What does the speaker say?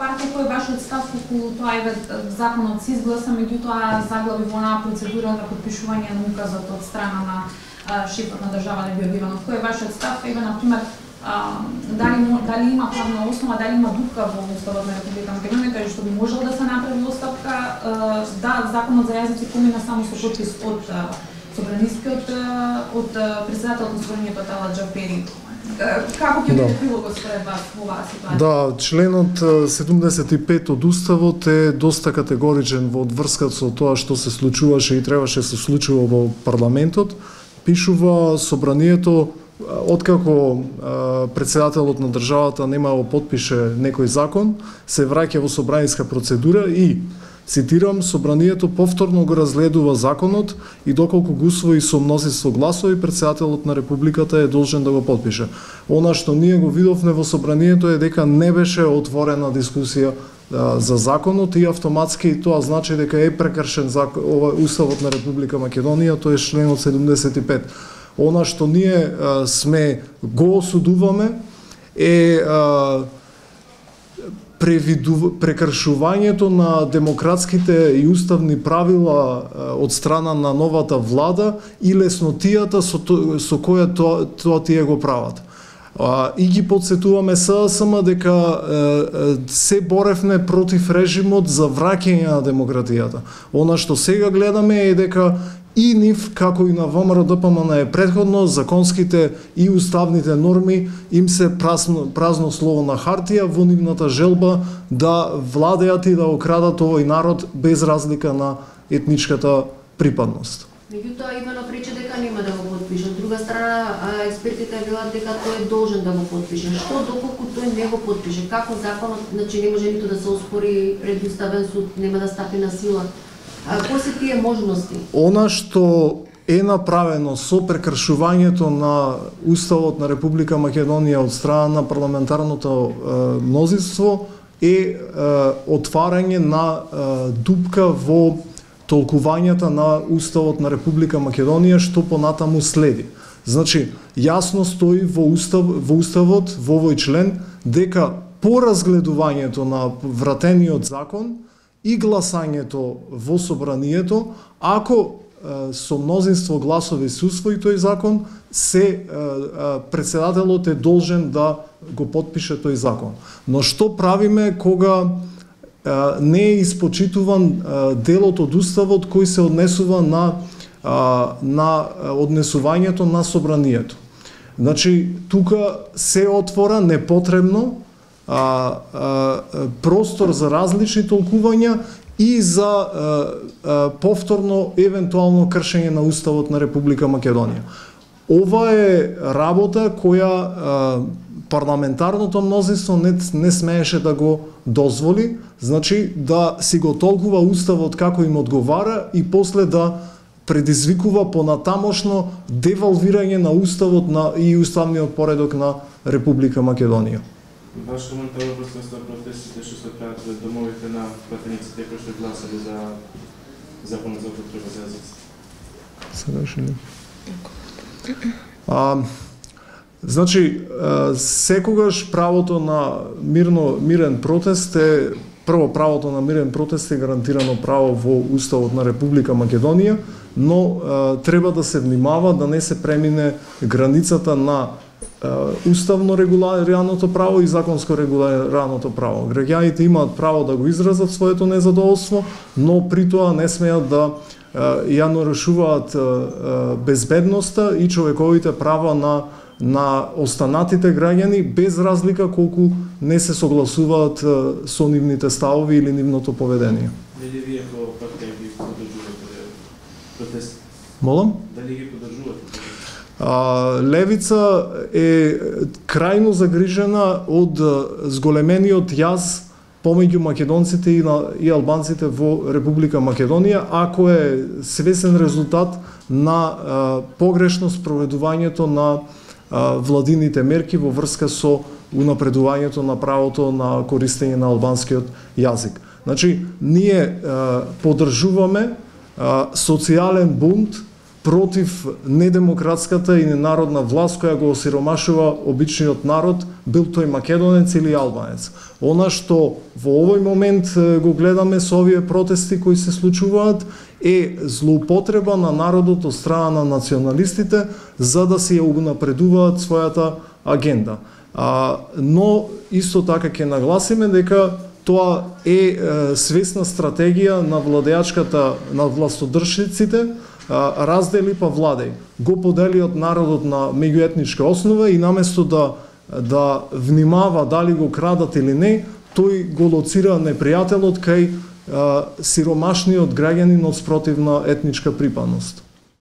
партија кој вашиот став околу тоа еве законот се изгласа, меѓутоа заглави во онаа процедура на потпишување на указот од страна на шефот на држава Небио Биванов. Кој е вашиот став? Еве на пример дали има правна основа, дали има дупка во Уставот на Република Македонија, каде што би можело да се направи оставка, да законот за јазици помина само со потпис од собранискиот од председателот на собранието Тала Џафери. Како ќе биде прилогот според вас во оваа ситуација? Да, членот 75 од Уставот е доста категоричен во врска со тоа што се случуваше и требаше се случува во парламентот. Пишува собранието откако председателот на државата нема да потпише некој закон, се враќа во собраниска процедура и цитирам, собранието повторно го разгледува законот и доколку го усвои со мнозинство гласови, председателот на републиката е должен да го потпише. Она што ние го видовме во собранието е дека не беше отворена дискусија за законот и автоматски тоа значи дека е прекршен Уставот на Република Македонија, тоа е членот 75. Она што ние сме го осудуваме е прекршувањето на демократските и уставни правила од страна на новата влада и леснотијата со која тоа тие го прават. И ги подсетуваме СДСМ дека се боревме против режимот за враќање на демократијата. Она што сега гледаме е дека и нив, како и на ВМРО ДПМН е предходно, законските и уставните норми им се празно слово на хартија во нивната желба да владеат и да окрадат овој народ без разлика на етничката припадност. Меѓутоа Иванов рече дека нема да го потпише. Од друга страна, експертите велат дека тој е должен да го потпише. Што доколку тој не го потпише? Како законот, значи не може ниту да се оспори пред Уставен суд, нема да стапи на сила? Кои се тие можности? Она што е направено со прекршувањето на Уставот на Република Македонија од страна на парламентарното мнозинство е отварање на дупка во толкувањата на Уставот на Република Македонија што понатаму следи. Значи, јасно стои во Уставот, во овој член, дека по разгледувањето на вратениот закон и гласањето во собранието, ако со мнозинство гласови се усвои тој закон, председателот е должен да го потпише тој закон. Но што правиме кога не е испочитуван делот од Уставот кој се однесува на однесувањето на собранието? Значи, тука се отвора непотребно простор за различни толкувања и за повторно евентуално кршење на Уставот на Република Македонија. Ова е работа која парламентарното мнозинство не смееше да го дозволи, значи да си го толкува Уставот како им одговара и после да предизвикува понатамошно девалвирање на Уставот и уставниот поредок на Република Македонија. Ваш коментар во врска со протестите што се прават пред домовите на пратениците кои што гласали за законот за употреба за јазици? Сегашни. Значи, секогаш правото на мирен протест е прво правото на мирен протест е гарантирано право во Уставот на Република Македонија, но треба да се внимава да не се премине границата на уставно регулираното право и законско регулираното право. Граѓаните имаат право да го изразат своето незадоволство, но при тоа не смеат да ја нарушуваат безбедноста и човековите права на останатите граѓани без разлика колку не се согласуваат со нивните ставови или нивното поведение. Дали вие како партија ги поддржувате протест? Молам? Дали ги поддржувате? Левица е крајно загрижена од зголемениот јаз помеѓу македонците и албанците во Република Македонија, ако е свесен резултат на погрешно спроведувањето на владините мерки во врска со унапредувањето на правото на користење на албанскиот јазик. Значи, ние поддржуваме социјален бунт против недемократската и ненародна власт која го осиромашува обичниот народ, бил тој македонец или албанец. Она што во овој момент го гледаме со овие протести кои се случуваат е злоупотреба на народот од страна на националистите за да се ја унапредуваат својата агенда. Но исто така ќе нагласиме дека тоа е свесна стратегија на на властодржците, раздели па владеј. Го подели од народот на меѓуетничка основа и наместо да внимава дали го крадат или не, тој го лоцира непријателот кај сиромашниот граѓанин од спротивна етничка припадност.